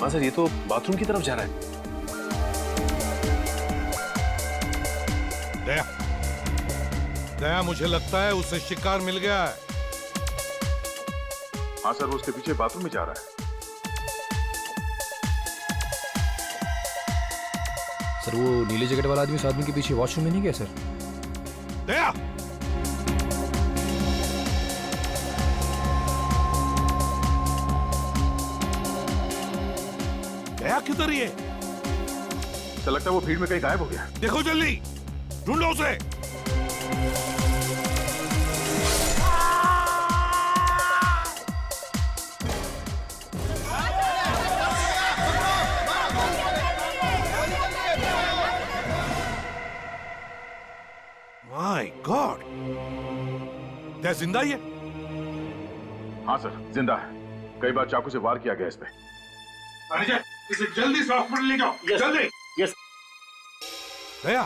हाँ सर, ये तो बाथरूम की तरफ जा रहा है। दया, दया, मुझे लगता है उसे शिकार मिल गया है। हाँ सर, वो उसके पीछे बाथरूम में जा रहा है। सर वो नीले जैकेट वाला आदमी उस आदमी के पीछे वॉशरूम में नहीं गया सर? दया, दया किधर है? तो लगता है वो भीड़ में कहीं गायब हो गया। देखो जल्दी, ढूंढो उसे। माय गॉड, क्या जिंदा ही है? हाँ सर, जिंदा है। कई बार चाकू से वार किया गया इस पे। मैनेजर, इसे जल्दी से हॉस्पिटल ले जाओ। जल्दी। यस। दया,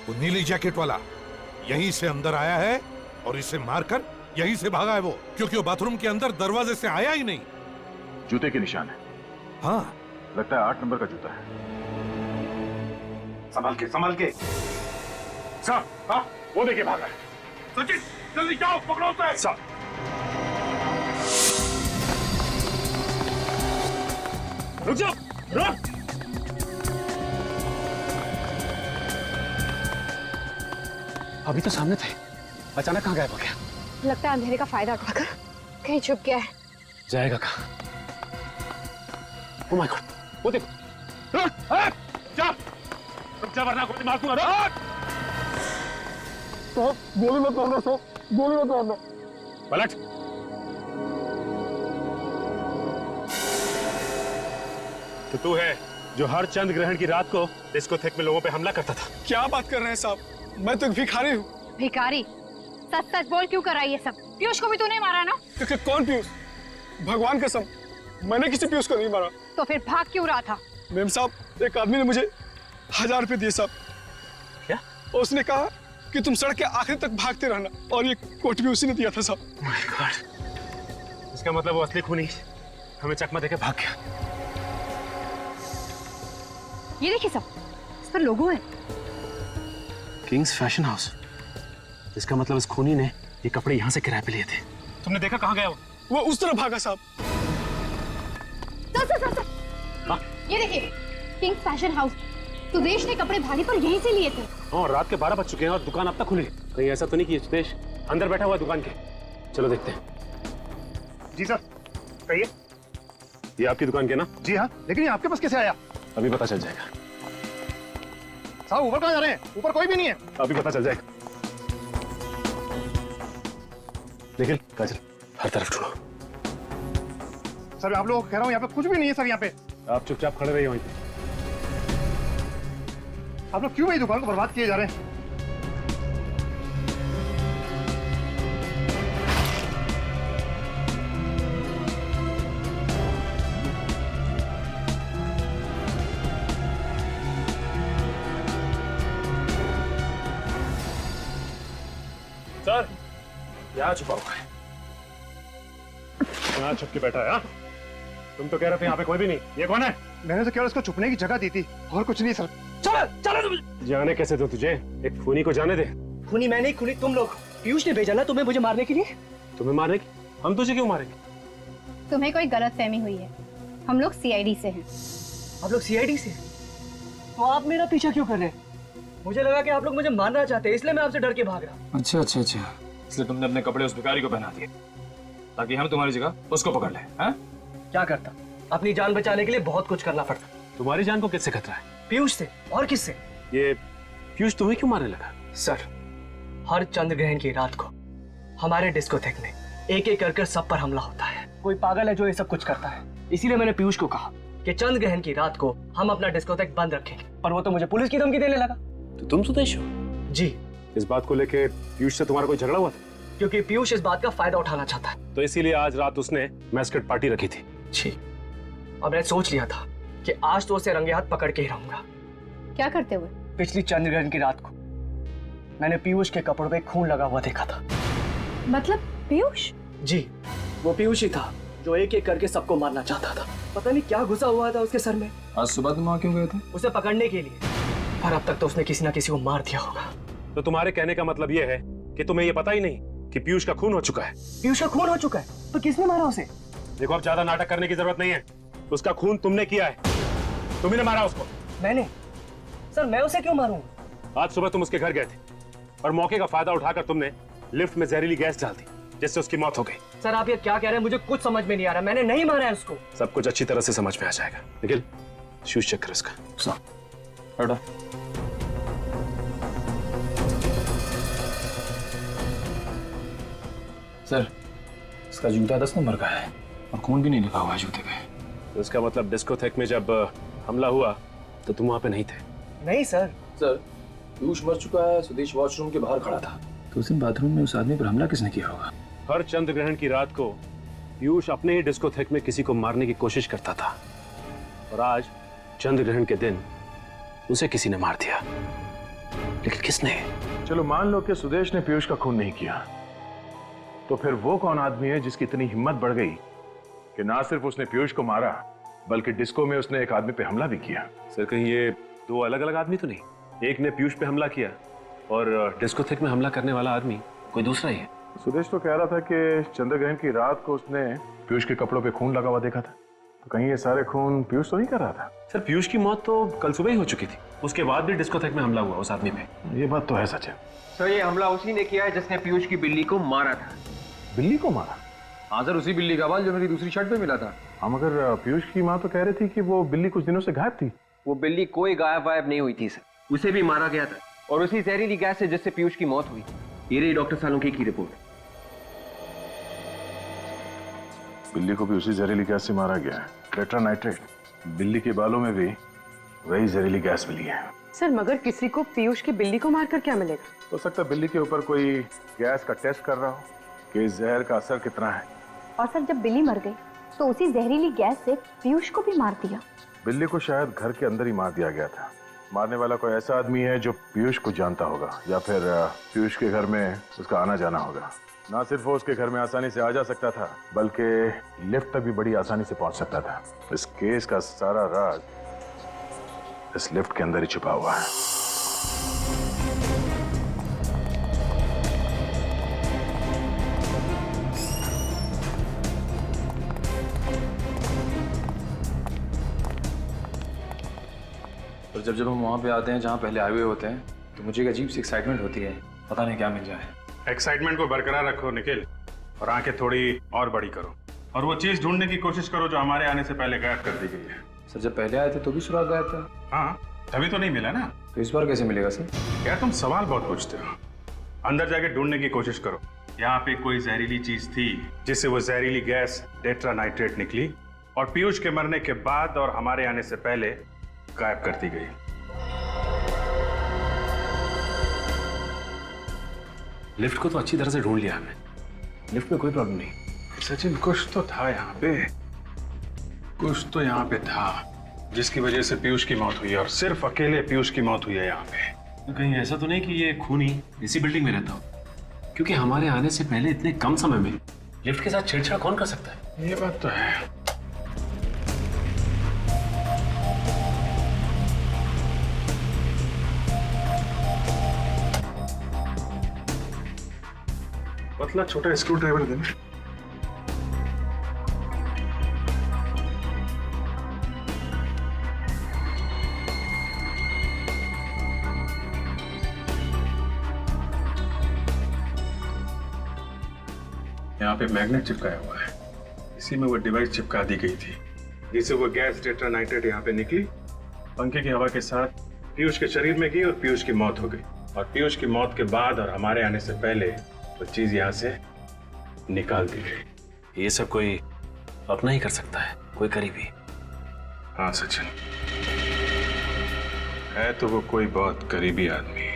वो नीली जैकेट वाला यहीं से अंदर आया है और इसे मारकर यहीं से भागा है वो, क्योंकि वो बाथरूम के अंदर दरवाजे से आया ही नहीं। जूते के निशान है। हाँ, लगता है 8 नंबर का जूता है। संभाल के, संभाल के। साहब, हाँ, वो देखिए भागा है। सचिन, जल्दी जाओ, पकड़ो उसे। साहब, रुक जाओ, रुक। अभी तो सामने थे, अचानक कहाँ गायब हो गया? लगता है अंधेरे का फायदा उठाकर कहीं छुप गया है। जाएगा कहाँ? ओह माय गॉड, वो देखो। रुक, रुक जा वरना गोली मार दूंगा। रुक। तो गोली मत मारना सर, गोली मत मारना। पलट। तो तू है जो हर चंद्र ग्रहण की रात को डिस्कोथेक में लोगों पे हमला करता था। क्या बात कर रहे हैं साहब, मैं तो एक भिखारी हूँ। भिखारी? सच सच बोल, क्यों करा ये सब? पीयूष को भी तूने मारा ना? कौन पीयूष? भगवान कसम, मैंने किसी पीयूष को नहीं मारा। तो फिर भाग क्यों रहा था? मेम साहब, एक आदमी ने मुझे 1000 रुपए दिए साहब। क्या? और उसने कहा कि तुम सड़क के आखिर तक भागते रहना, और ये कोट भी उसी ने दिया था साहब। माय गॉड, इसका मतलब वो असली खूनी हमें चकमा देके भाग गया। ये देखिए सब, इस पर लोगो है। Kings fashion house. इसका मतलब इस खूनी ने ये कपड़े यहाँ से किराए पे लिए थे। तुमने देखा कहाँ गया वो उस तरफ भागा साहब। सर, ये देखिए, किंग्स फैशन हाउस। सुदेश ने कपड़े भाड़े पर यहीं से लिए थे। हाँ, रात के 12 बज चुके हैं और दुकान अब तक खुली है। कहीं ऐसा तो नहीं कि सुदेश अंदर बैठा हुआ है दुकान के? चलो देखते हैं। जी सर, कहिए। ये आपकी दुकान के ना? जी हाँ, लेकिन ये आपके पास कैसे आया? अभी पता चल जाएगा। साहब, ऊपर कहाँ जा रहे हैं? ऊपर कोई भी नहीं है। अभी पता चल जाएगा। लेकिन काजल, हर तरफ ढूंढो। सर, आप लोगों को कह रहा हूँ, यहाँ पे कुछ भी नहीं है सर। यहाँ पे आप चुपचाप खड़े रहिए वहीं पे। आप लोग क्यों मेरी दुकान को बर्बाद किए जा रहे हैं? सर, यहाँ छुपा हुआ है। यहाँ छुप के बैठा है। हाँ? तुम तो कह रहे थे यहाँ पे कोई भी नहीं। ये कौन है? मैंने तो केवल उसको छुपने की जगह दी थी, और कुछ नहीं सर। चलो तुम। जाने कैसे दो तुझे? एक खूनी को जाने दे। खूनी मैं नहीं, खूनी तुम लोग। पीयूष ने भेजा ना तुम्हें मुझे मारने के लिए। तुम्हें मारने की? हम तुझे क्यों मारेंगे? तुम्हें कोई गलतफहमी हुई है। हम लोग सीआईडी से हैं। आप लोग सीआईडी से? तो आप मेरा पीछा क्यों कर रहे हैं? मुझे लगा कि आप लोग मुझे मारना चाहते हैं, इसलिए मैं आपसे डर के भाग रहा। अच्छा, इसलिए तुमने अपने कपड़े उस भिखारी को पहना दिए ताकि हम तुम्हारी जगह उसको पकड़ लें। हाँ? क्या करता? अपनी जान बचाने के लिए बहुत कुछ करना पड़ता। तुम्हारी जान को किससे खतरा है? पीयूष से। और किससे? ये पीयूष तुम्हें क्यों मारने लगा? सर, हर चंद्र ग्रहण की रात को हमारे डिस्कोथेक में एक एक कर सब पर हमला होता है। कोई पागल है जो ये सब कुछ करता है। इसीलिए मैंने पीयूष को कहा कि चंद्र ग्रहण की रात को हम अपना डिस्कोथेक बंद रखेंगे, पर वो तो मुझे पुलिस की धमकी देने लगा। तो तुम सुदेश हो? जी। इस बात को लेके पीयूष से तुम्हारा कोई झगड़ा हुआ था? क्योंकि पीयूष इस बात का फायदा उठाना चाहता है, तो इसीलिए आज रात उसने मैस्कट पार्टी रखी थी। जी। अब मैंने सोच लिया था कि आज तो उसे रंगे हाथ पकड़ के ही रहूंगा। क्या करते हुए? पिछली चंद्र ग्रहण की रात को मैंने पीयूष के कपड़ों पे खून लगा हुआ देखा था। मतलब पीयूष? जी, वो पीयूष ही था जो एक एक करके सबको मारना चाहता था। पता नहीं क्या घुसा हुआ था उसके सर में। आज सुबह तुम वहां क्यों गए थे? उसे पकड़ने के लिए, पर अब तक तो उसने किसी ना किसी को मार दिया होगा। तो तुम्हारे कहने का मतलब ये है कि तुम्हें ये पता ही नहीं कि पीयूष का खून हो चुका है? पीयूष का खून हो चुका है? तो किसने मारा उसे? देखो, अब ज्यादा नाटक करने की जरूरत नहीं है। उसका खून तुमने किया है, तुम्ही ने मारा उसको। मैंने? सर मैं उसे क्यों मारूंगा? आज सुबह तुम उसके घर गए थे और मौके का फायदा उठाकर तुमने लिफ्ट में जहरीली गैस डाल दी, जिससे उसकी मौत हो गई। सर आप ये क्या कह रहे हैं? मुझे कुछ समझ में नहीं आ रहा। मैंने नहीं मारा है उसको। सब कुछ अच्छी तरह से समझ में आ जाएगा। निखिल, शूज चेक कर उसका। हटो। सर, इसका जूता 10 नंबर का है और खून भी नहीं लिखा हुआ है जूते पे। तो इसका मतलब डिस्कोथेक में जब हमला हुआ तो तुम वहां पे नहीं थे? नहीं सर। सर, पीयूष मर चुका है, सुदेश वॉशरूम के बाहर खड़ा था। तो उस दिन बाथरूम में उस आदमी पर हमला किसने किया होगा? हर चंद्र ग्रहण की रात को पीयूष अपने ही डिस्कोथेक में किसी को मारने की कोशिश करता था, और आज चंद्र ग्रहण के दिन उसे किसी ने मार दिया। लेकिन किसने? चलो मान लो कि सुदेश ने पीयूष का खून नहीं किया, तो फिर वो कौन आदमी है जिसकी इतनी हिम्मत बढ़ गई कि ना सिर्फ उसने पीयूष को मारा बल्कि डिस्को में उसने एक आदमी पे हमला भी किया? सर, कहीं ये दो अलग अलग आदमी तो नहीं? एक ने पीयूष पे हमला किया और डिस्कोथेक में हमला करने वाला आदमी कोई दूसरा ही है। सुदेश तो कह रहा था कि चंद्रग्रहण की रात को उसने पीयूष के कपड़ों पे खून लगा हुआ देखा था, तो कहीं ये सारे खून पीयूष तो नहीं कर रहा था? सर, पीयूष की मौत तो कल सुबह ही हो चुकी थी, उसके बाद भी डिस्कोथेक में हमला हुआ उस आदमी पे। ये बात तो है सचिन। सर ये हमला उसी ने किया है जिसने पीयूष की बिल्ली को मारा था। बिल्ली को मारा? हाँ सर, उसी बिल्ली का बाल जो मेरी दूसरी शर्ट पे मिला था। हम मगर पीयूष की माँ तो कह रही थी कि वो बिल्ली कुछ दिनों से गायब थी। वो बिल्ली कोई गायब वायब नहीं हुई थी सर, उसे भी मारा गया था, और उसी जहरीली गैस से जिससे पीयूष की मौत हुई। ये रही डॉक्टर सालुंके की रिपोर्ट। बिल्ली को भी उसी जहरीली गैस से मारा गया है, टेट्रा नाइट्रेट। बिल्ली के बालों में भी वही जहरीली गैस मिली है। सर मगर किसी को पीयूष की बिल्ली को मारकर क्या मिलेगा? हो सकता है बिल्ली के ऊपर कोई गैस का टेस्ट कर रहा हो कि इस जहर का असर कितना है। और सर जब बिल्ली मर गई तो उसी जहरीली गैस से पीयूष को भी मार दिया। बिल्ली को शायद घर के अंदर ही मार दिया गया था। मारने वाला कोई ऐसा आदमी है जो पीयूष को जानता होगा, या फिर पीयूष के घर में उसका आना जाना होगा। ना सिर्फ वो उसके घर में आसानी से आ जा सकता था, बल्कि लिफ्ट तक भी बड़ी आसानी से पहुंच सकता था। इस केस का सारा राज इस लिफ्ट के अंदर ही छुपा हुआ है। और जब हम वहाँ पे आते हैं जहाँ पहले आए हुए होते हैं, तो मुझे एक अजीब सी एक्साइटमेंट होती है, पता नहीं क्या मिल जाए। एक्साइटमेंट को बरकरार रखो निखिल, और आंखें थोड़ी और बड़ी करो, और वो चीज ढूंढने की कोशिश करो जो हमारे आने से पहले गायब कर दी गई है। सर जब पहले आए थे तो भी सुराग गायब था। हाँ, तभी तो नहीं मिला ना। तो इस बार कैसे मिलेगा सर? यार तुम सवाल बहुत पूछते हो। अंदर जाके ढूंढने की कोशिश करो। यहाँ पे कोई जहरीली चीज थी जिससे वो जहरीली गैस टेट्रा नाइट्रेट निकली, और पीयूष के मरने के बाद और हमारे आने से पहले गायब कर दी गई। लिफ्ट को तो अच्छी तरह से ढूंढ लिया हमने, लिफ्ट में कोई प्रॉब्लम नहीं। सचिन, कुछ तो था यहाँ पे, कुछ तो यहाँ पे था जिसकी वजह से पीयूष की मौत हुई है, और सिर्फ अकेले पीयूष की मौत हुई है यहाँ पे। तो कहीं ऐसा तो नहीं कि ये खूनी इसी बिल्डिंग में रहता हो? क्योंकि हमारे आने से पहले इतने कम समय में लिफ्ट के साथ छेड़छाड़ कौन कर सकता है? ये बात तो है। पतला छोटा स्क्रू ड्राइवर देना। यहाँ पे मैग्नेट चिपकाया हुआ है, इसी में वो डिवाइस चिपका दी गई थी जिससे वो गैस टेट्रा नाइट्रेट यहाँ पे निकली, पंखे की हवा के साथ पीयूष के शरीर में गई और पीयूष की मौत हो गई। और पीयूष की मौत के बाद और हमारे आने से पहले वो चीज यहाँ से निकाल दी गई। ये सब कोई अपना ही कर सकता है, कोई करीबी? हाँ सचिन, है तो वो कोई बहुत करीबी आदमी।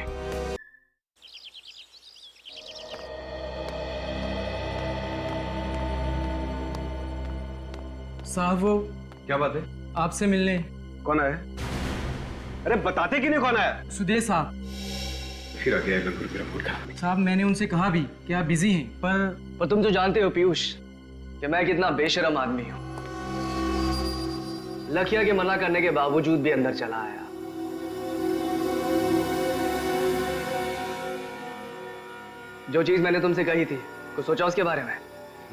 साहब वो क्या बात है? आपसे मिलने। कौन आया? अरे बताते कि नहीं कौन आया? सुदेश साहब। फिर आ गया बिल्कुल मेरा मूड। साहब मैंने उनसे कहा भी कि आप बिजी हैं, पर तुम तो जानते हो पीयूष कि मैं कितना बेशरम आदमी हूं। लखिया के मना करने के बावजूद भी अंदर चला आया। जो चीज मैंने तुमसे कही थी, कुछ सोचा उसके बारे में?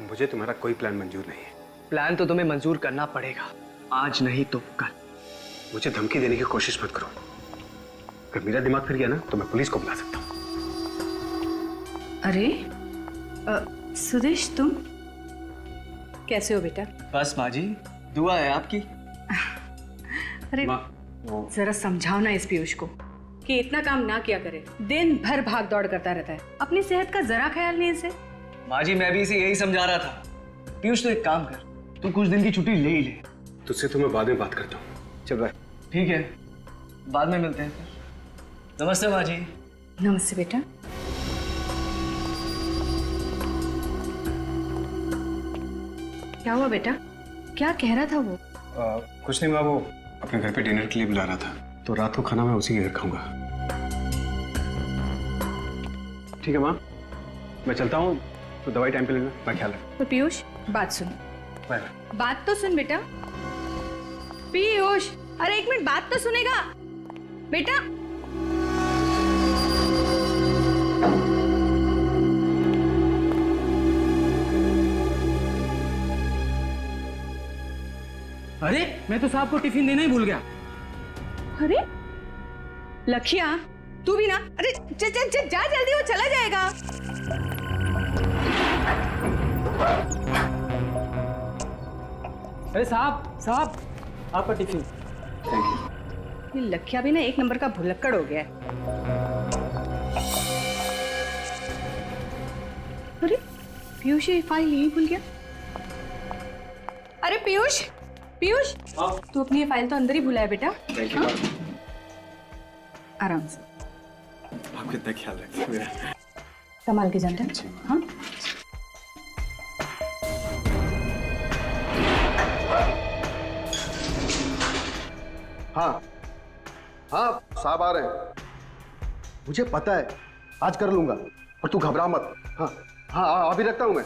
मुझे तुम्हारा कोई प्लान मंजूर नहीं है। प्लान तो तुम्हें मंजूर करना पड़ेगा, आज नहीं तो कल। मुझे धमकी देने की कोशिश मत करो। अगर मेरा दिमाग फिर गया ना तो मैं पुलिस को बुला सकता हूँ। अरे सुदेश, तुम कैसे हो बेटा? बस माँ जी, दुआ है आपकी। अरे जरा समझाओ ना इस पीयूष को कि इतना काम ना किया करे। दिन भर भाग दौड़ करता रहता है, अपनी सेहत का जरा ख्याल नहीं इसे। माँ जी, मैं भी इसे यही समझा रहा था। पीयूष, तो एक काम कर, तू कुछ दिन की छुट्टी ले ही ले। तुझसे तो मैं बाद में बात करता हूँ। चल बाय। ठीक है, बाद में मिलते हैं। नमस्ते माँ जी। नमस्ते बेटा। क्या हुआ बेटा? क्या कह रहा था वो? कुछ नहीं माँ, वो अपने घर पे डिनर के लिए बुला रहा था, तो रात को खाना मैं उसी के घर खाऊंगा। ठीक है माँ, मैं चलता हूँ, तो दवाई टाइम पे लेना, मैं ख्याल रखूँ। तो पीयूष, बात सुन। बाय। बात तो सुन बेटा। पीयूष, अरे एक मिनट, बात तो सुनेगा बेटा। अरे, मैं तो साहब को टिफिन देना ही भूल गया। अरे लखिया, तू भी ना। अरे जा जल्दी, वो चला जाएगा। अरे साहब, आपका टिफिन। ये लखिया भी ना एक नंबर का भुलक्कड़ हो गया है। अरे पीयूष, ये फाइल यहीं भूल गया। अरे पीयूष, तू अपनी ये फाइल तो अंदर ही भूला है बेटा। Thank you. आराम से। आप कितना ख्याल रखते हैं मेरा। संभाल के जाना। हाँ हाँ हाँ, साहब आ रहे हैं। मुझे पता है, आज कर लूंगा, और तू घबरा मत। हाँ हाँ, अभी रखता हूं मैं।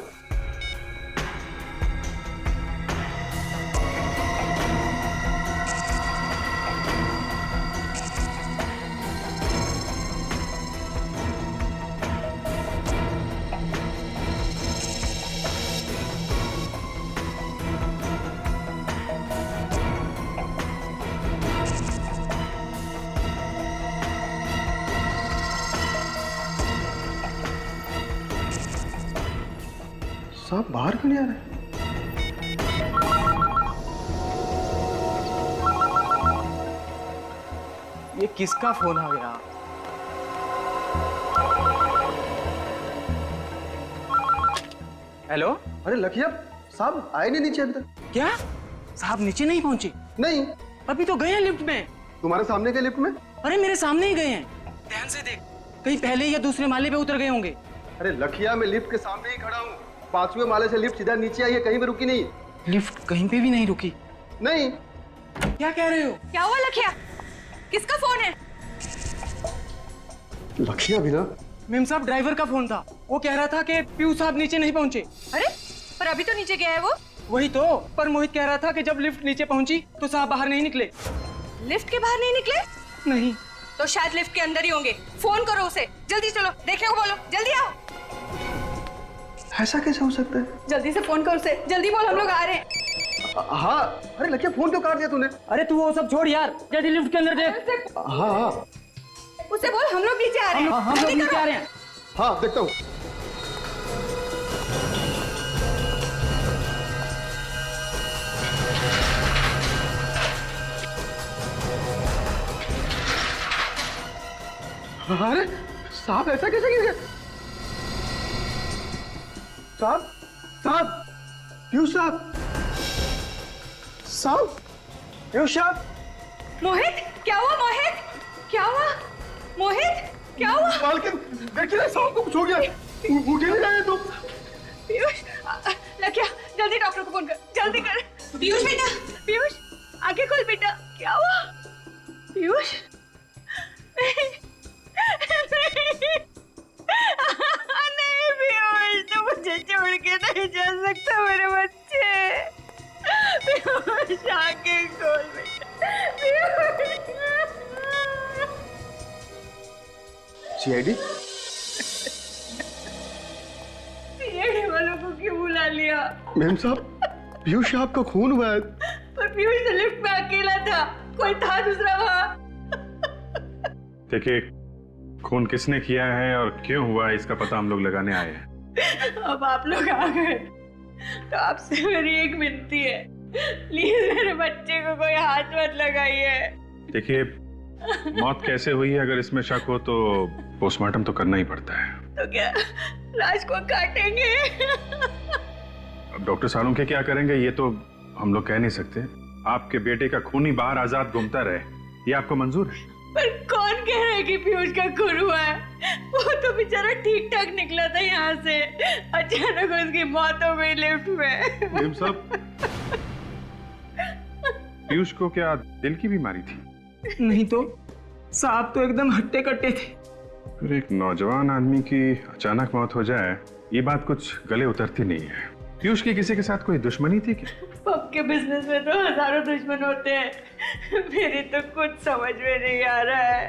साहब बाहर क्यों नहीं आ रहे? ये किसका फोन आ गया? हेलो। अरे लखिया, साहब आए नहीं नीचे अभी तक। क्या साहब नीचे नहीं पहुंचे? नहीं, अभी तो गए हैं लिफ्ट में। तुम्हारे सामने के लिफ्ट में? अरे मेरे सामने ही गए हैं। ध्यान से देख, कहीं पहले या दूसरे माले पे उतर गए होंगे। अरे लखिया, मैं लिफ्ट के सामने ही खड़ा हूँ। 5वें माले से लिफ्ट सीधा नीचे आई है, कहीं भी रुकी नहीं। लिफ्ट कहीं पे भी नहीं रुकी? नहीं। क्या कह रहे हो? क्या हुआ लखिया? किसका फोन है? लखिया भी ना? मेम साहब, ड्राइवर का फोन था। वो कह रहा था कि पीयूष साहब नीचे नहीं पहुंचे। अरे पर अभी तो नीचे गया है वो। वही तो, पर मोहित कह रहा था कि जब लिफ्ट नीचे पहुंची तो साहब बाहर नहीं निकले। लिफ्ट के बाहर नहीं निकले? नहीं। तो शायद लिफ्ट के अंदर ही होंगे। फोन करो उसे, जल्दी चलो, देखने को बोलो, जल्दी आओ। ऐसा कैसे हो सकता है? जल्दी से फोन करो उसे, जल्दी बोल, हम लोग आ रहे हैं। हाँ। अरे लखिया, फोन क्यों काट दिया तूने? अरे तू वो सब छोड़ यार, जल्दी लिफ्ट के अंदर देख। हाँ हाँ, उसे बोल हम लोग नीचे आ रहे हैं। हम लोग नीचे आ रहे हैं। हाँ देखता हूँ। अरे साहब, ऐसा कैसे गिर गया? साहब, पीयूष साहब, पीयूष साहब। मोहित, क्या हुआ मोहित? क्या हुआ मोहित? क्या हुआ? मालकिन, देखिए ना, साहब को कुछ हो गया। उठे नहीं रहे तुम। पीयूष, लखिया, जल्दी डॉक्टर को फोन कर, जल्दी कर। पीयूष बेटा, पीयूष आंखें खोल बेटा। क्या हुआ पीयूष? नहीं पीयूष, तो मुझे छोड़ के नहीं जा सकता मेरे बच्चे। सीआईडी? सीआईडी वालों को क्यों बुला लिया? मैम साहब, पीयूष साहब का खून हुआ है। पर पीयूष तो लिफ्ट में अकेला था, कोई था दूसरा वहाँ? देखिए, खून किसने किया है और क्यों हुआ है इसका पता हम लोग लगाने आए हैं। अब आप लोग आ गए तो आपसे मेरी एक विनती है, प्लीज मेरे बच्चे को कोई हाथ मत लगाइए। देखिए, मौत कैसे हुई है अगर इसमें शक हो तो पोस्टमार्टम तो करना ही पड़ता है। तो क्या लाश को काटेंगे? अब डॉक्टर सालुंखे क्या करेंगे ये तो हम लोग कह नहीं सकते। आपके बेटे का खून ही बाहर आजाद घूमता रहे, ये आपको मंजूर है? पर कौन कह रहा है कि पीयूष का खून हुआ है? वो तो बेचारा ठीक ठाक निकला था यहाँ से, अचानक उसकी मौत हो गई लिफ्ट में। मैम साहब, पीयूष को क्या दिल की बीमारी थी? नहीं तो साहब तो एकदम हट्टे कट्टे थे। फिर एक नौजवान आदमी की अचानक मौत हो जाए ये बात कुछ गले उतरती नहीं है। पीयूष की किसी के साथ कोई दुश्मनी थी क्या? पब के बिजनेस में तो हजारों दुश्मन होते हैं, मेरी तो कुछ समझ में नहीं आ रहा है।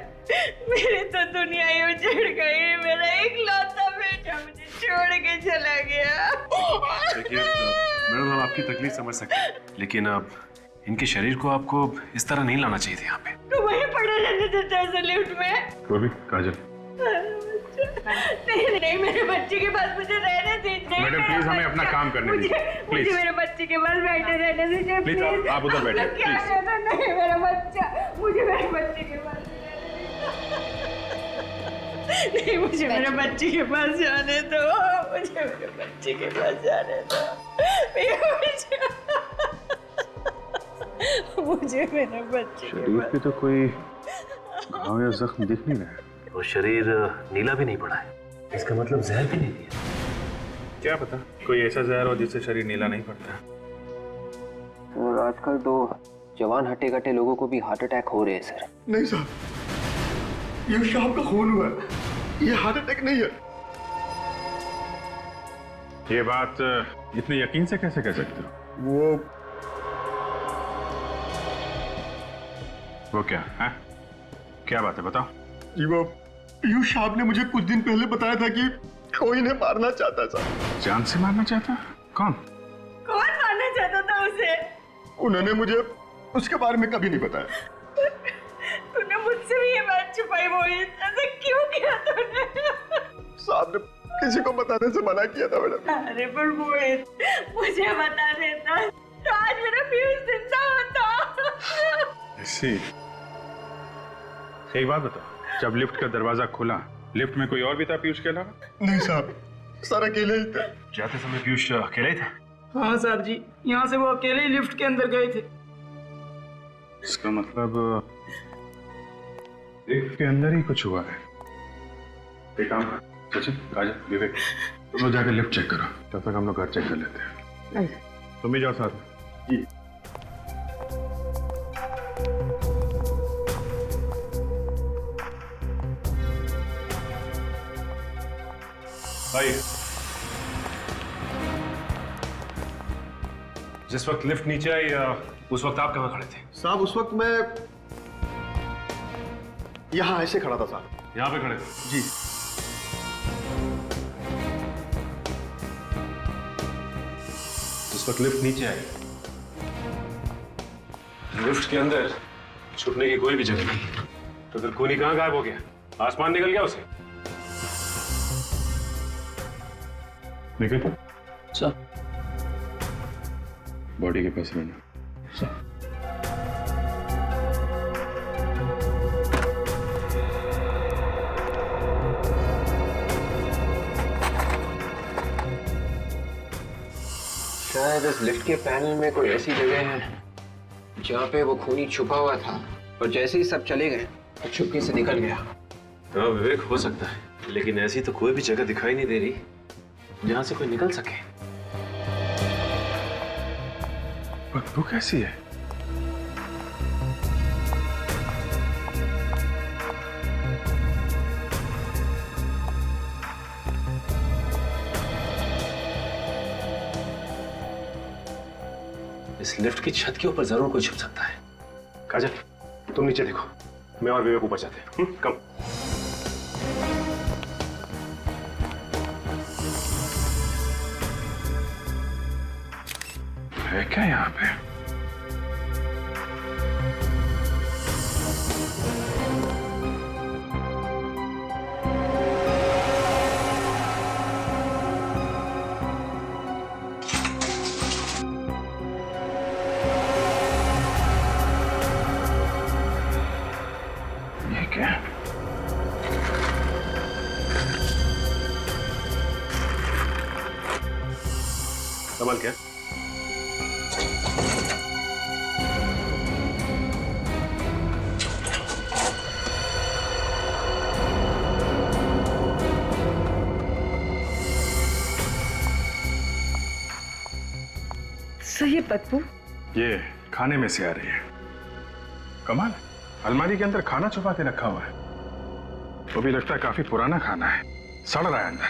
मेरी तो दुनिया ही उजड़ गई, मेरा इकलौता बेटा मुझे छोड़ के चला गया। देखिए मैडम, हम आपकी तकलीफ समझ सकते हैं, लेकिन अब इनके शरीर को आपको इस तरह नहीं लाना चाहिए था यहाँ पे। तो वहीं पड़े रहने देता है लिफ्ट में। गोभी, काजल, नहीं नहीं, मेरे बच्चे के पास मुझे रहने दीजिए। मैडम प्लीज हमें अपना काम करने दीजिए, मुझे मेरे बच्चे के पास बैठे रहने दीजिए प्लीज। आप उधर बैठिए प्लीज। नहीं मेरा बच्चा, मुझे मेरे बच्चे के पास नहीं, मुझे मेरे बच्चे के पास जाने दो, मुझे मेरे बच्चे के पास जाने दो। मुझे मेरे बच्चे शरीर पे तो कोई घाव या जख्म दिख नहीं रहा है और शरीर नीला भी नहीं पड़ा है, इसका मतलब जहर भी नहीं दिया। क्या पता कोई ऐसा जहर हो जिससे शरीर नीला नहीं पड़ता। और आजकल तो जवान हट्टे कट्टे लोगों को भी हार्ट अटैक हो रहे हैं सर। नहीं साहब, ये साहब का खून हुआ है, ये हार्ट अटैक नहीं है। ये बात इतने यकीन से कैसे कह सकते हो? वो क्या है? क्या बात है बताओ। जी वो पीयूष साहब ने मुझे कुछ दिन पहले बताया था कि कोई इन्हें मारना चाहता था। जान से मारना चाहता? कौन मारना चाहता था उसे? उन्होंने मुझे उसके बारे में कभी नहीं बताया। तूने मुझसे भी ये बात छुपाई मोहित, ऐसा क्यों किया तूने? साहब ने किसी को बताने से मना किया था मैडम। अरे पर मोहित, मुझे बता देता तो आज मेरा पीयूष जिंदा होता। ऐसी एक बात बताओ, जब लिफ्ट का दरवाजा खुला लिफ्ट में कोई और भी था पीयूष के अलावा? नहीं साहब, सर अकेले ही थे। जाते समय पीयूष अकेले ही था? हाँ साहब जी, यहाँ से वो अकेले ही लिफ्ट के अंदर गए थे। इसका मतलब लिफ्ट के अंदर ही कुछ हुआ है। एक काम कर, सचिन, काजल, विवेक, तुम लोग जाकर लिफ्ट चेक करो, तब तक हम लोग घर चेक कर लेते हैं। तुम भी जाओ साथ में। जी। भाई, जिस वक्त लिफ्ट नीचे आई उस वक्त आप कहाँ खड़े थे? साहब उस वक्त मैं यहाँ ऐसे खड़ा था साहब। यहाँ पे खड़े थे? जी। जिस वक्त लिफ्ट नीचे आई लिफ्ट के अंदर छुपने की कोई भी जगह नहीं, तो फिर खूनी कहाँ गायब हो गया? आसमान निकल गया उसे? निकल सर, बॉडी के पास रहना सर। शायद इस लिफ्ट के पैनल में कोई ऐसी जगह है जहाँ पे वो खूनी छुपा हुआ था और जैसे ही सब चले गए तो चुपके से निकल गया। हाँ विवेक, हो सकता है, लेकिन ऐसी तो कोई भी जगह दिखाई नहीं दे रही जहां से कोई निकल सके। बदबू कैसी है? इस लिफ्ट की छत के ऊपर जरूर कोई छुप सकता है। काजल, तुम नीचे देखो, मैं और विवेक ऊपर जाते हैं। कम। है क्या यहाँ पे? ये क्या? कमाल क्या? सही है बदबू। ये खाने में से आ रही है। कमाल, अलमारी के अंदर खाना छुपा के रखा हुआ है। वो भी लगता है काफी पुराना खाना है, सड़ रहा है अंदर।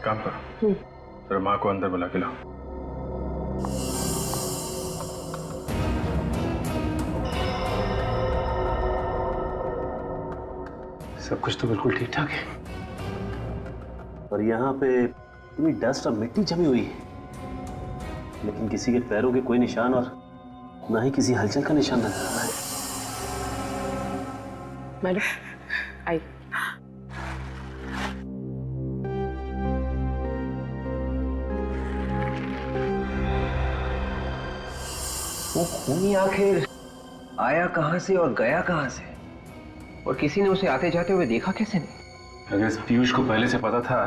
काम करो, जरा माँ को अंदर बुला के लाओ। सब कुछ तो बिल्कुल ठीक ठाक है, और यहाँ पे इतनी डस्ट और मिट्टी जमी हुई है, लेकिन किसी के पैरों के कोई निशान और ना ही किसी हलचल का निशान नजर आ रहा है। मैडम आई। वो खूनी आखिर आया कहां से और गया कहां से, और किसी ने उसे आते जाते हुए देखा कैसे नहीं? अगर इस पीयूष को पहले से पता था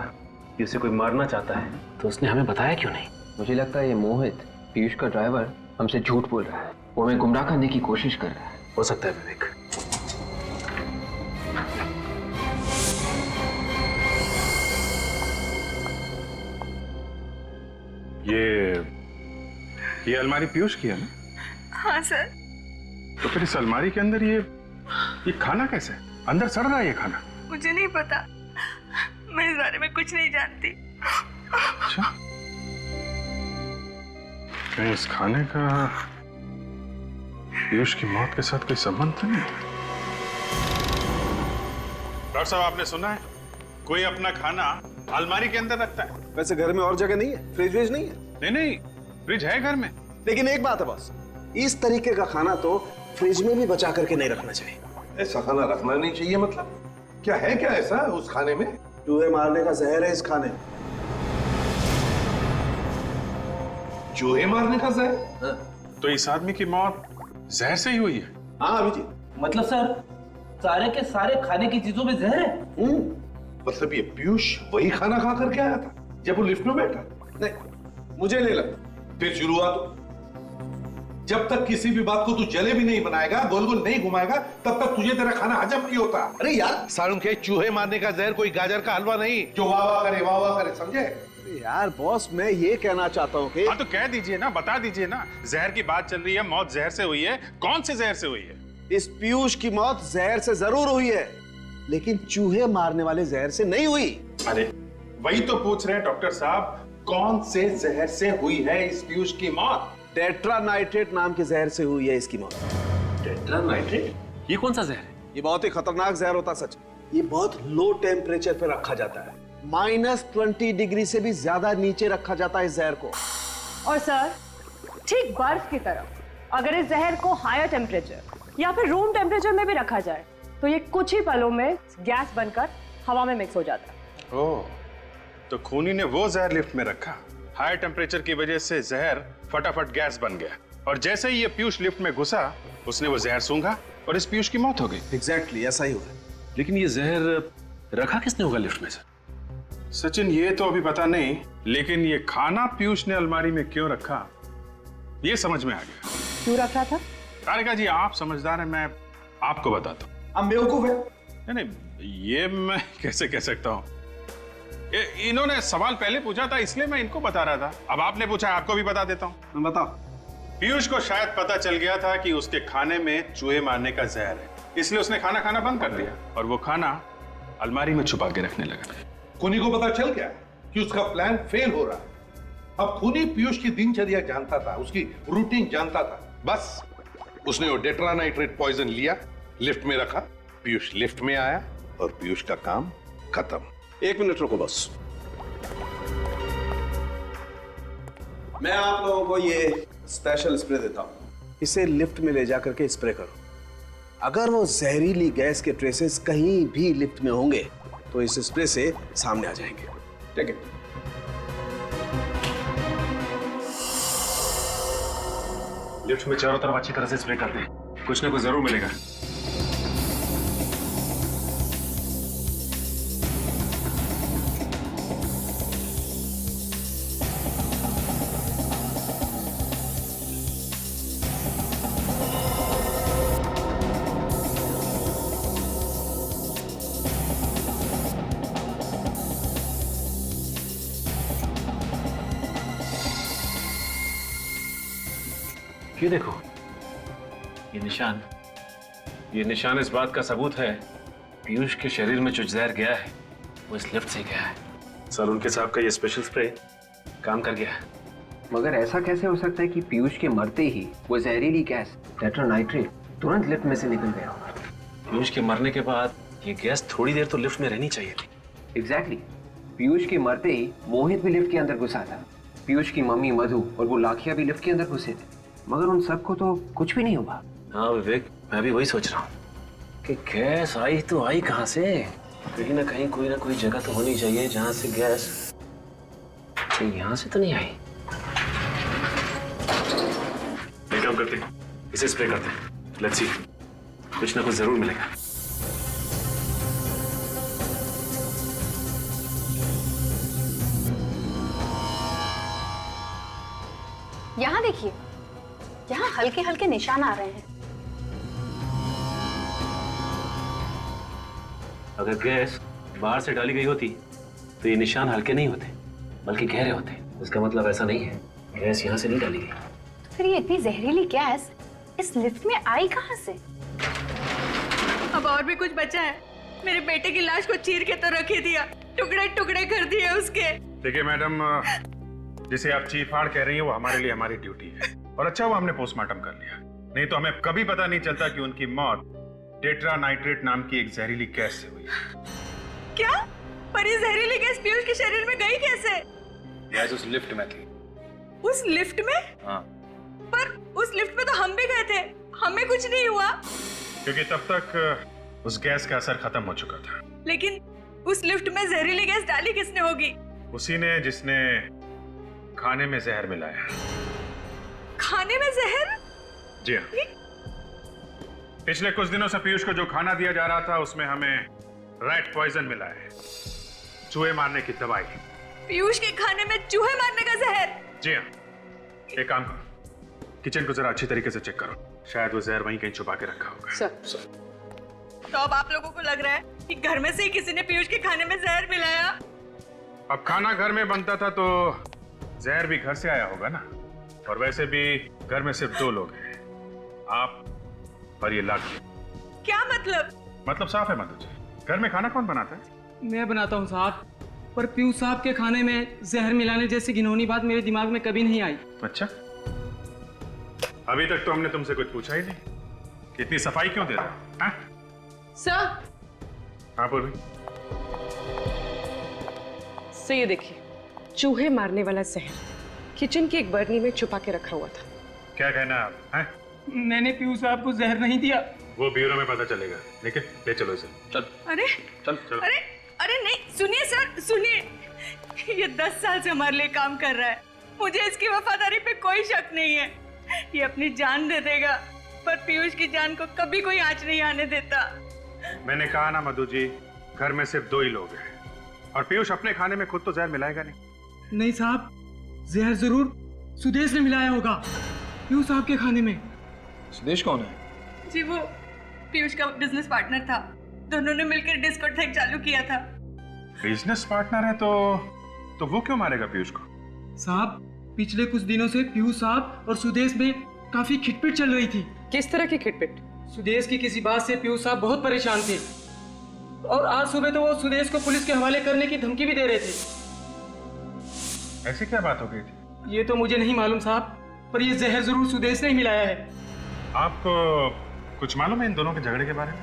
कि उसे कोई मारना चाहता है तो उसने हमें बताया क्यों नहीं? मुझे लगता है ये मोहित, पीयूष का ड्राइवर, हमसे झूठ बोल रहा है। वो हमें गुमराह करने की कोशिश कर रहा है। हो सकता है विवेक। ये अलमारी पीयूष की है ना? हाँ सर। तो फिर इस अलमारी के अंदर ये खाना कैसे है? अंदर सड़ रहा है ये खाना। मुझे नहीं पता, मैं इस बारे में कुछ नहीं जानती। अच्छा, कहीं इस खाने का पीयूष की मौत के साथ कोई संबंध तो नहीं? डॉक्टर साहब, आपने सुना है कोई अपना खाना अलमारी के अंदर रखता है? वैसे घर में और जगह नहीं है, फ्रिज व्रिज नहीं है? नहीं, फ्रिज है घर में। लेकिन एक बात है बॉस, इस तरीके का खाना तो फ्रिज में भी बचा करके नहीं रखना चाहिए। ऐसा खाना रखना नहीं चाहिए मतलब? क्या है क्या ऐसा उस खाने में? चूहे मारने का जहर है इस खाने में। चूहे मारने का जहर? हाँ। तो इस आदमी की मौत जहर से ही हुई है? हाँ अभी जी। मतलब सर सारे के सारे खाने की चीजों में जहर है? मतलब ये पीयूष वही खाना खा करके आया था जब वो लिफ्ट में बैठा? नहीं, मुझे नहीं लगता। फिर शुरुआत, जब तक किसी भी बात को तू जले भी नहीं बनाएगा, गोल गोल नहीं घुमाएगा, तब तक तुझे तेरा खाना हजम नहीं होता। अरे यार सारुण के चूहे मारने का जहर कोई गाजर का हलवा नहीं जो वाह वाह करे, समझे? यार बॉस, मैं ये कहना चाहता हूँ कि हाँ तो कह दीजिए ना, बता दीजिए ना। जहर की बात चल रही है, मौत जहर से हुई है। कौन से जहर से हुई है? इस पीयूष की मौत जहर से जरूर हुई है, लेकिन चूहे मारने वाले जहर से नहीं हुई। अरे वही तो पूछ रहे हैं डॉक्टर साहब, कौन से जहर से हुई है इस पीयूष की मौत? टेट्रानाइट्रेट नाम के जहर से हुई है इसकी मौत। टेट्रानाइट्रेट? ये कौन सा जहर है? ये बहुत ही खतरनाक जहर होता सच। ये बहुत लो टेम्परेचर पे रखा जाता है, -20 डिग्री से भी ज्यादा नीचे रखा जाता है इस जहर को। और सर ठीक बर्फ की तरह अगर इस जहर को हायर टेम्परेचर या फिर रूम टेम्परेचर में भी रखा जाए तो ये कुछ ही पलों में गैस बनकर हवा में मिक्स हो जाता है। ओह, तो खूनी ने वो जहर लिफ्ट में रखा, हाई टेम्परेचर की वजह से जहर फटाफट गैस बन गया, और जैसे ही ये पीयूष लिफ्ट में घुसा उसने वो जहर सूंघा और इस पीयूष की मौत हो गई। एग्जैक्टली ऐसा ही हुआ। लेकिन ये जहर रखा किसने होगा लिफ्ट में? सचिन, ये तो अभी पता नहीं, लेकिन ये खाना पीयूष ने अलमारी में क्यों रखा ये समझ में आ गया। क्यों रखा था? तारिका जी, आप समझदार हैं, मैं आपको बताता हूँ। हम बेवकूफ है? नहीं, ये मैं कैसे कह सकता हूँ। इन्होंने सवाल पहले पूछा था, इसलिए मैं इनको बता रहा था। अब आपने पूछा, आपको भी बता देता हूँ। बताओ। पीयूष को शायद पता चल गया था कि उसके खाने में चूहे मारने का जहर है, इसलिए उसने खाना खाना बंद कर दिया और वो खाना अलमारी में छुपा के रखने लगा। खूनी को पता चल गया कि उसका प्लान फेल हो रहा है। अब खूनी पीयूष की दिनचर्या जानता था, उसकी रूटीन जानता था। बस उसने वो टेट्रानाइट्रेट पॉइजन लिया, लिफ्ट में रखा, पीयूष लिफ्ट में आया और पीयूष का काम खत्म। 1 मिनट रुको बस। मैं आप लोगों को ये स्पेशल स्प्रे देता हूँ। इसे लिफ्ट में ले जाकर के स्प्रे करो। अगर वो जहरीली गैस के ट्रेसेस कहीं भी लिफ्ट में होंगे तो इस स्प्रे से सामने आ जाएंगे। ठीक है? लिफ्ट में चारों तरफ अच्छी तरह से स्प्रे कर दे, कुछ ना कुछ जरूर मिलेगा। ये देखो, ये निशान इस बात का सबूत है पीयूष के शरीर में जो जहर गया है वो इस लिफ्ट से गया है। सलून के साहब का ये स्पेशल स्प्रे काम कर गया है। मगर ऐसा कैसे हो सकता है कि पीयूष के मरते ही वो जहरीली गैस टेट्रानाइट्रेट तुरंत लिफ्ट में से निकल गया होगा? पीयूष के मरने के बाद ये गैस थोड़ी देर तो लिफ्ट में रहनी चाहिए थी। एग्जैक्टली। पीयूष के मरते ही मोहित भी लिफ्ट के अंदर घुसा था, पीयूष की मम्मी मधु और वो लाखिया भी लिफ्ट के अंदर घुसे थे, मगर उन सबको तो कुछ भी नहीं हुआ। हाँ विवेक, मैं भी वही सोच रहा हूँ कि गैस आई तो आई कहाँ से? कहीं ना कहीं कोई ना कोई जगह तो होनी चाहिए जहाँ से गैस, यहाँ से तो नहीं आई। एक काम करते, इसे स्प्रे करते, लेट्स सी, कुछ ना कुछ जरूर मिलेगा। यहाँ देखिए, यहाँ हल्के हल्के निशान आ रहे हैं। अगर गैस बाहर से डाली गई होती तो ये निशान हल्के नहीं होते बल्कि गहरे होते। इसका मतलब ऐसा नहीं है गैस यहाँ से नहीं डाली गई। तो फिर ये इतनी जहरीली गैस इस लिफ्ट में आई कहाँ से? अब और भी कुछ बचा है। मेरे बेटे की लाश को चीर के तो रख ही दिया, टुकड़े टुकड़े कर दिए उसके। देखिए मैडम, जिसे आप चीर-फाड़ कह रही हैं वो हमारे लिए हमारी ड्यूटी है, और अच्छा हुआ हमने पोस्टमार्टम कर लिया, नहीं तो हमें कभी पता नहीं चलता कि उनकी मौत टेट्रानाइट्रेट नाम की एक जहरीली गैस से हुई। क्या? पर ये जहरीली गैस पीयूष के शरीर में गई कैसे? गैस उस लिफ्ट में थी। उस लिफ्ट में? हाँ। पर उस लिफ्ट में तो हम भी गए थे, हमें कुछ नहीं हुआ। क्योंकि तब तक उस गैस का असर खत्म हो चुका था। लेकिन उस लिफ्ट में जहरीली गैस डाली किसने होगी? उसी ने जिसने खाने में जहर मिलाया। खाने में जहर? जी हाँ। पिछले कुछ दिनों से पीयूष को जो खाना दिया जा रहा था उसमें हमें रैट पॉइजन मिला है, चूहे मारने की दवाई। पीयूष के खाने में चूहे मारने का जहर? जी हाँ। एक काम करो, किचन को जरा अच्छी तरीके से चेक करो, शायद वो जहर वहीं कहीं छुपा के रखा होगा। सर। तो अब आप लोगों को लग रहा है कि घर में से ही किसी ने पीयूष के खाने में जहर मिलाया? अब खाना घर में बनता था तो जहर भी घर से आया होगा ना, और वैसे भी घर में सिर्फ 2 लोग हैं, आप और ये लाखी। क्या मतलब? मतलब साफ है मधु जी, घर में खाना कौन बनाता है? मैं बनाता हूँ साहब, पर पीयूष साहब के खाने में जहर मिलाने जैसी घिनौनी बात मेरे दिमाग में कभी नहीं आई। अच्छा, अभी तक तो हमने तुमसे कुछ पूछा ही नहीं, इतनी सफाई क्यों दे रहे हो? सर। हाँ पूर्वी। सर ये देखिए, चूहे मारने वाला जहर किचन की एक बर्नी में छुपा के रखा हुआ था। क्या कहना है आप? मैंने पीयूष साहब को जहर नहीं दिया। वो ब्यूरो में पता चलेगा, लेकिन ले चलो इसे। चल। अरे चल चल। अरे नहीं, सुनिए सर, सुनिए, ये 10 साल से हमारे लिए काम कर रहा है, मुझे इसकी वफादारी पे कोई शक नहीं है। ये अपनी जान दे देगा, पर पीयूष की जान को कभी कोई आंच नहीं आने देता। मैंने कहा ना मधु जी, घर में सिर्फ 2 ही लोग हैं, और पीयूष अपने खाने में खुद तो जहर मिलाएगा नहीं। नहीं साहब, जहर जरूर सुदेश ने मिलाया होगा पीयूष साहब के खाने में। सुदेश कौन है? जी वो पीयूष का बिजनेस पार्टनर था, दोनों ने मिलकर डिस्कोथेक चालू किया था। बिजनेस पार्टनर है तो वो क्यों मारेगा पीयूष को? साहब, पिछले कुछ दिनों से पीयूष साहब और सुदेश में काफी खिटपिट चल रही थी। किस तरह की खिटपिट? सुदेश की किसी बात से पीयूष साहब बहुत परेशान थे, और आज सुबह तो वो सुदेश को पुलिस के हवाले करने की धमकी भी दे रहे थे। ऐसी क्या बात हो गई थी? ये तो मुझे नहीं मालूम साहब, पर ये जहर जरूर सुदेश ने ही मिलाया है। आपको कुछ मालूम है इन दोनों के झगड़े के बारे में?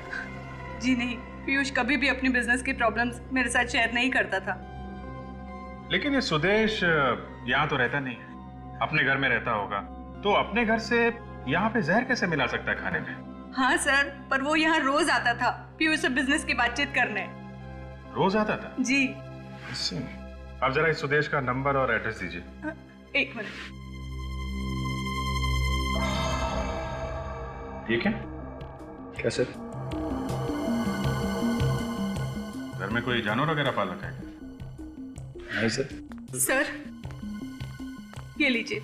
जी नहीं, पीयूष कभी भी अपनी बिजनेस की प्रॉब्लम्स मेरे साथ शेयर नहीं करता था। लेकिन ये सुदेश यहाँ तो रहता नहीं है, अपने घर में रहता होगा तो अपने घर से यहाँ पे जहर कैसे मिला सकता है खाने में? हाँ सर, पर वो यहाँ रोज आता था पीयूष से बिजनेस की बातचीत करने। रोज आता था? जी। आप जरा इस सुदेश का नंबर और एड्रेस दीजिए। एक मिनट। ठीक है। क्या सर? घर में कोई जानवर वगैरह पाल रखा है? नहीं सर। सर ये लीजिए।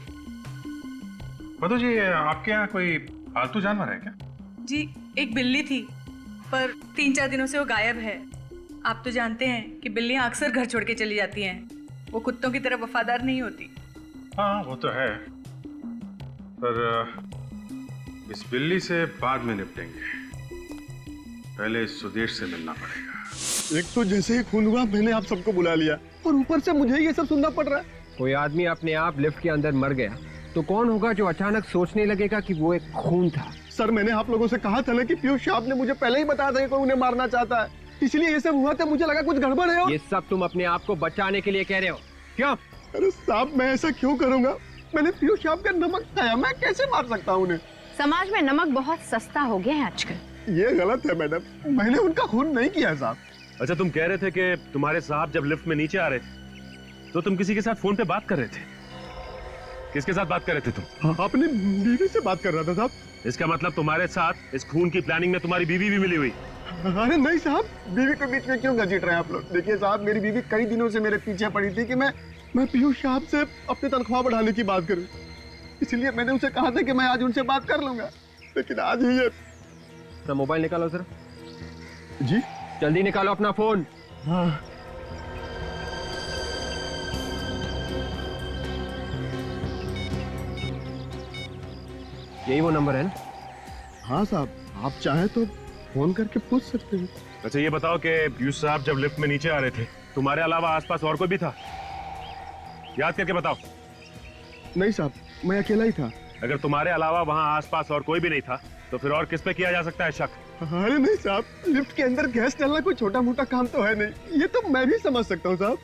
मधु जी, आपके यहाँ कोई पालतू जानवर है क्या? जी एक बिल्ली थी, पर 3-4 दिनों से वो गायब है। आप तो जानते हैं कि बिल्लियां अक्सर घर छोड़ के चली जाती हैं, वो कुत्तों की तरह वफादार नहीं होती। हाँ वो तो है, पर इस बिल्ली से बाद में निपटेंगे, पहले इस सुदेश से मिलना पड़ेगा। एक तो जैसे ही खून हुआ मैंने आप सबको बुला लिया और ऊपर से मुझे ये सब सुनना पड़ रहा है। कोई आदमी अपने आप लिफ्ट के अंदर मर गया तो कौन होगा जो अचानक सोचने लगेगा कि वो एक खून था? सर मैंने आप लोगों से कहा था ना कि पीयूष साहब ने मुझे पहले ही बताया था कि कोई उन्हें मारना चाहता है, इसलिए ये सब हुआ था। मुझे लगा कुछ गड़बड़ है। ये सब तुम अपने आप को बचाने के लिए कह रहे हो क्यों? अरे साहब मैं ऐसा क्यों करूंगा? मैंने पीयूष साहब का नमक खाया, मैं कैसे मार सकता हूँ उन्हें? समाज में नमक बहुत सस्ता हो गया है आजकल। ये गलत है मैडम, मैंने उनका खून नहीं किया साहब। अच्छा तुम कह रहे थे कि तुम्हारे साहब जब लिफ्ट में नीचे आ रहे थे तो तुम किसी के साथ फोन पे बात कर रहे थे। किसके साथ बात कर रहे थे तुम? अपनी बीवी से बात कर रहा था साहब। इसका मतलब तुम्हारे साथ इस खून की प्लानिंग में तुम्हारी बीवी भी मिली हुई? अरे नहीं साहब, बीवी के बीच में क्यों घसीट रहे हैं आप लोग? देखिए साहब, मेरी बीवी कई दिनों से मेरे पीछे पड़ी थी कि मैं पीयूष साहब से अपनी तनख्वाह बढ़ाने की बात करूं, इसलिए मैंने उनसे कहा था कि मैं आज उनसे बात कर लूंगा, लेकिन आज ही ये। अपना मोबाइल निकालो सर। जी जल्दी निकालो अपना फोन। हाँ यही वो नंबर है ना? हाँ साहब, आप चाहे तो फोन करके पूछ सकते हैं। अच्छा ये बताओ कि पीयूष साहब जब लिफ्ट में नीचे आ रहे थे तुम्हारे अलावा आसपास और कोई भी था? याद करके बताओ। नहीं साहब, मैं अकेला ही था। अगर तुम्हारे अलावा वहाँ आसपास और कोई भी नहीं था तो फिर और किस पे किया जा सकता है शक? अरे नहीं साहब, लिफ्ट के अंदर गैस डालना कोई छोटा मोटा काम तो है नहीं, ये तो मैं भी समझ सकता हूँ साहब।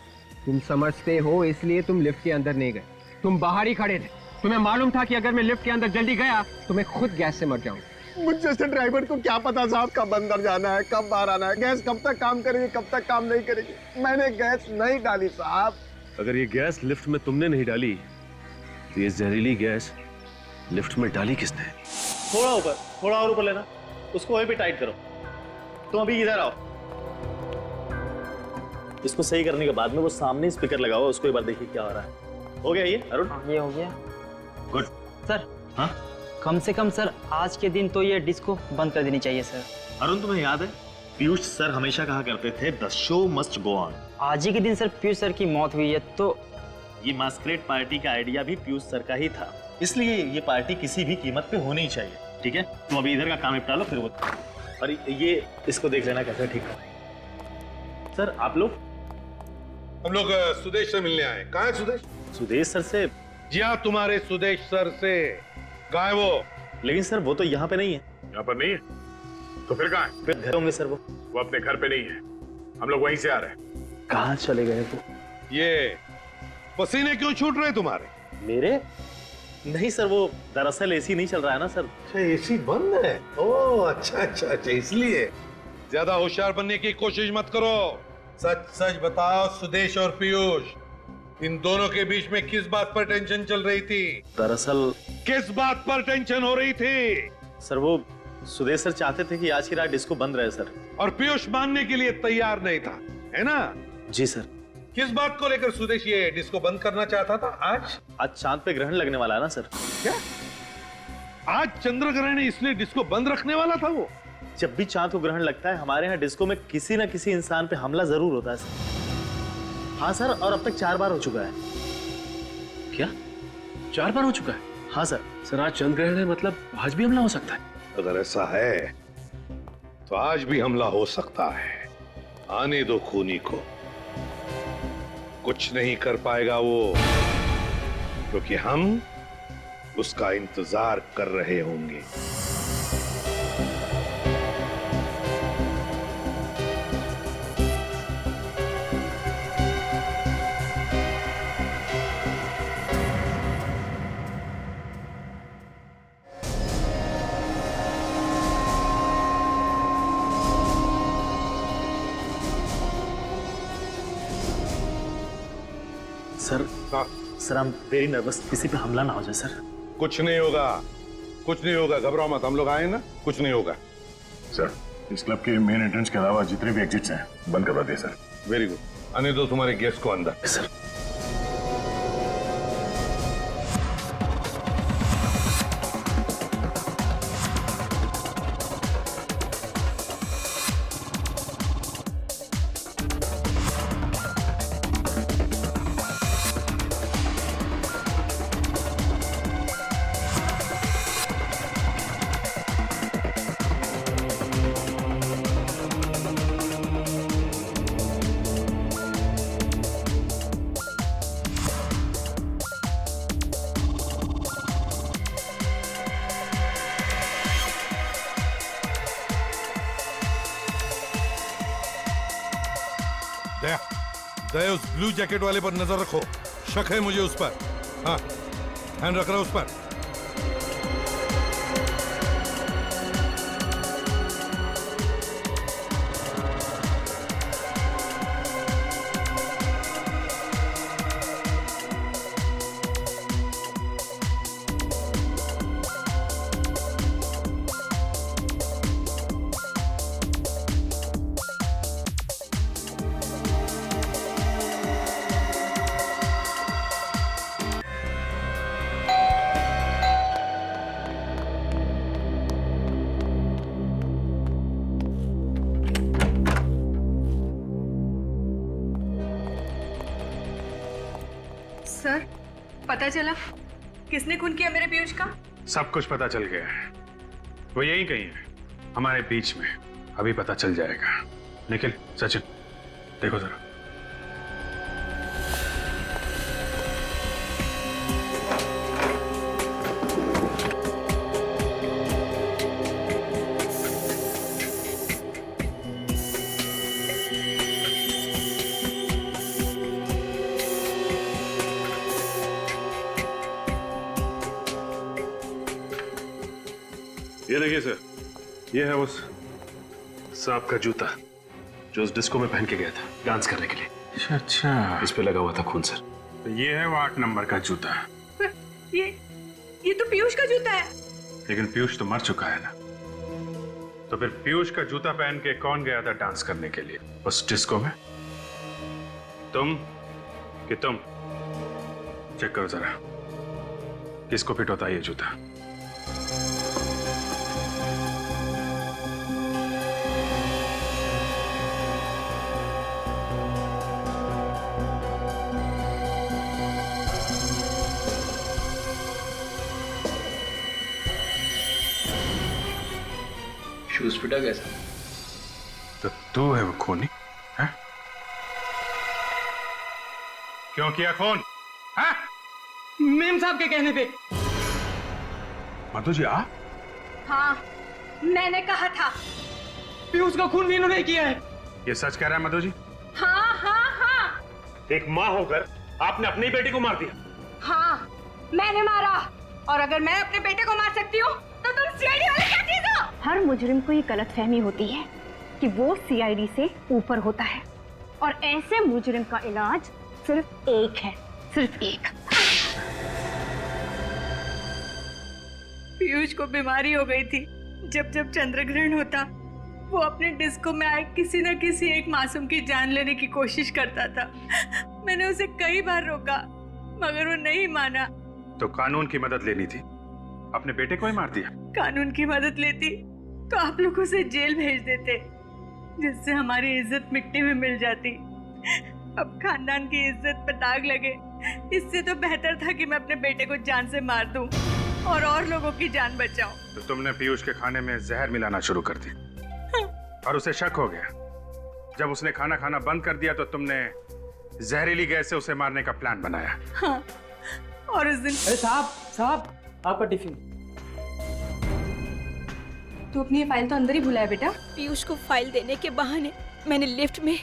तुम समझते हो इसलिए तुम लिफ्ट के अंदर नहीं गए, तुम बाहर ही खड़े थे। तुम्हें मालूम था कि अगर मैं लिफ्ट के अंदर जल्दी गया तो मैं खुद गैस से मर जाऊंगा। मुझ जैसे ड्राइवर को क्या पता साहब कब अंदर जाना है, कब बाहर आना है, गैस कब तक काम करेगी, कब तक काम नहीं करेगी। मैंने गैस नहीं डाली साहब। अगर ये गैस लिफ्ट में तुमने नहीं डाली तो ये जहरीली गैस लिफ्ट में डाली किसने? थोड़ा ऊपर, थोड़ा और ऊपर लेना, उसको वहीं पे टाइट करो। तुम अभी इधर आओ, इसको सही करने के बाद में वो सामने स्पीकर लगा हुआ, उसको एक बार देखिए क्या हो रहा है। हो गया ये अरुण? ये हो गया। गुड सर हाँ कम से कम सर आज के दिन तो ये डिस्को बंद कर देनी चाहिए सर। अरुण तुम्हें याद है पीयूष सर हमेशा कहा करते थे the show must go on. आज ही के दिन सर पीयूष सर की मौत हुई है, तो ये मास्करेड पार्टी का आइडिया भी पीयूष सर का ही था, इसलिए ये पार्टी किसी भी कीमत पे होनी चाहिए। ठीक है, तुम अभी इधर का काम निपटा लो, फिर वो और ये इसको देख लेना कैसे ठीक है। सर आप लोग? हम लोग सुदेश से मिलने आए। कहाँ है सुदेश? सुदेश सर से? जी हाँ, तुम्हारे सुदेश सर से। कहाँ है वो? लेकिन सर वो तो यहाँ पे नहीं है। यहाँ पर नहीं है तो फिर कहाँ है? फिर घर होंगे सर। वो अपने घर पे नहीं है, हम लोग वहीं से आ रहे हैं। कहाँ चले गए वो? ये पसीने क्यों छूट रहे तुम्हारे? मेरे? नहीं सर, वो दरअसल एसी नहीं चल रहा है ना सर। अच्छा एसी बंद है? ओह अच्छा अच्छा अच्छा, इसलिए। ज्यादा होशियार बनने की कोशिश मत करो, सच सच बताओ सुदेश और पीयूष, इन दोनों के बीच में किस बात पर टेंशन चल रही थी? दरअसल किस बात पर टेंशन हो रही थी? सर वो सुदेश सर चाहते थे कि आज की रात डिस्को बंद रहे सर। और पीयूष मानने के लिए तैयार नहीं था, है ना? जी सर। किस बात को लेकर सुदेश ये डिस्को बंद करना चाहता था? आज चांद पे ग्रहण लगने वाला है ना सर। क्या आज चंद्र ग्रहण है इसलिए डिस्को बंद रखने वाला था वो? जब भी चांद को ग्रहण लगता है हमारे यहाँ डिस्को में किसी न किसी इंसान पे हमला जरूर होता है सर। हाँ सर, और अब तक 4 बार हो चुका है। क्या 4 बार हो चुका है? हाँ सर। सर आज चंद्र ग्रहण है, मतलब आज भी हमला हो सकता है? अगर ऐसा है तो आज भी हमला हो सकता है। आने दो खूनी को, कुछ नहीं कर पाएगा वो, क्योंकि हम उसका इंतजार कर रहे होंगे। Sir sir I am very nervous, किसी पे हमला ना हो जाए सर। कुछ नहीं होगा, कुछ नहीं होगा, घबराओ मत, हम लोग आए ना, कुछ नहीं होगा। सर इस क्लब के मेन एंट्रेंस के अलावा जितने भी एग्जिट्स हैं बंद करवा दिए सर। वेरी गुड, आने दो तुम्हारे गेस्ट को अंदर। सर दया उस ब्लू जैकेट वाले पर नजर रखो, शक है मुझे उस पर। हाँ, ध्यान रख रहा उस पर। सर, पता चला किसने खून किया मेरे पीयूष का? सब कुछ पता चल गया है, वो यही कहीं है हमारे बीच में, अभी पता चल जाएगा। निखिल, सचिन, देखो जरा। ये देखिए सर, ये है उस सांप का जूता जो उस डिस्को में पहन के गया था डांस करने के लिए। अच्छा, इस पे लगा हुआ था खून सर। तो ये है वो 8 नंबर का जूता। ये तो पीयूष का जूता है। लेकिन पीयूष तो मर चुका है ना, तो फिर पीयूष का जूता पहन के कौन गया था डांस करने के लिए उस डिस्को में? तुम कि तुम? चेक करो जरा किसको फिट होता है ये जूता। शूज फिटा कैसा? तो तू है वो खूनी, है? क्यों किया खून? है? मेम साहब के कहने पे। मधु जी आ? हाँ, मैंने कहा था। पीयूष का खून भी इन्होंने किया है। ये सच कह रहा है मधु जी? हाँ हाँ हाँ। एक माँ होकर आपने अपनी बेटी को मार दिया। हाँ, मैंने मारा। और अगर मैं अपने बेटे को मार सकती हूँ तो तुम सीआईडी वाले क्या चीज हो? हर मुजरिम को ये गलतफहमी होती है कि वो सीआईडी से ऊपर होता है, और ऐसे मुजरिम का इलाज सिर्फ एक है, सिर्फ एक। पीयूष को बीमारी हो गई थी। जब जब चंद्रग्रहण होता वो अपने डिस्को में आए किसी न किसी एक मासूम की जान लेने की कोशिश करता था। मैंने उसे कई बार रोका मगर वो नहीं माना। तो कानून की मदद लेनी थी, अपने बेटे को ही मार दिया। कानून की मदद लेती तो आप लोग उसे जेल भेज देते, जिससे हमारी इज्जत मिट्टी में मिल जाती। अब खानदान की इज्जत पर दाग लगे, इससे तो बेहतर था कि मैं अपने बेटे को जान से मार दूं और लोगों की जान बचाऊं। तो तुमने पीयूष के खाने में जहर मिलाना शुरू कर दी और उसे शक हो गया। जब उसने खाना खाना बंद कर दिया तो तुमने जहरीली गैस से उसे मारने का प्लान बनाया। हाँ, और उस दिन। अरे साहब आपका टिफिन। तू अपनी ये फाइल तो अंदर ही भुलाया बेटा। पीयूष को फाइल देने के बहाने मैंने लिफ्ट में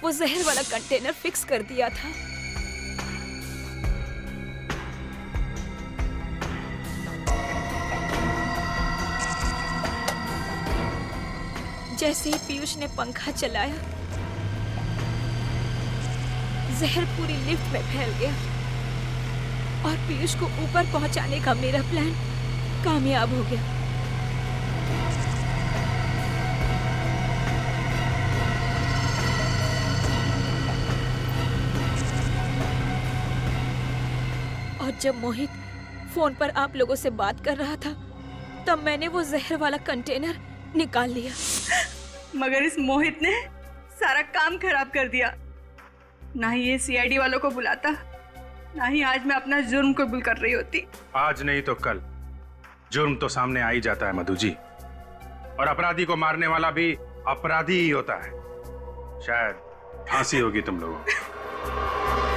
वो जहर वाला कंटेनर फिक्स कर दिया था। जैसे ही पीयूष ने पंखा चलाया जहर पूरी लिफ्ट में फैल गया और पीयूष को ऊपर पहुंचाने का मेरा प्लान कामयाब हो गया। और जब मोहित फोन पर आप लोगों से बात कर रहा था तब मैंने वो जहर वाला कंटेनर निकाल लिया। मगर इस मोहित ने सारा काम खराब कर दिया। ना ही ये सीआईडी वालों को बुलाता, ना ही आज मैं अपना जुर्म कबूल कर रही होती। आज नहीं तो कल जुर्म तो सामने आ ही जाता है मधु जी, और अपराधी को मारने वाला भी अपराधी ही होता है। शायद फांसी होगी तुम लोगों को।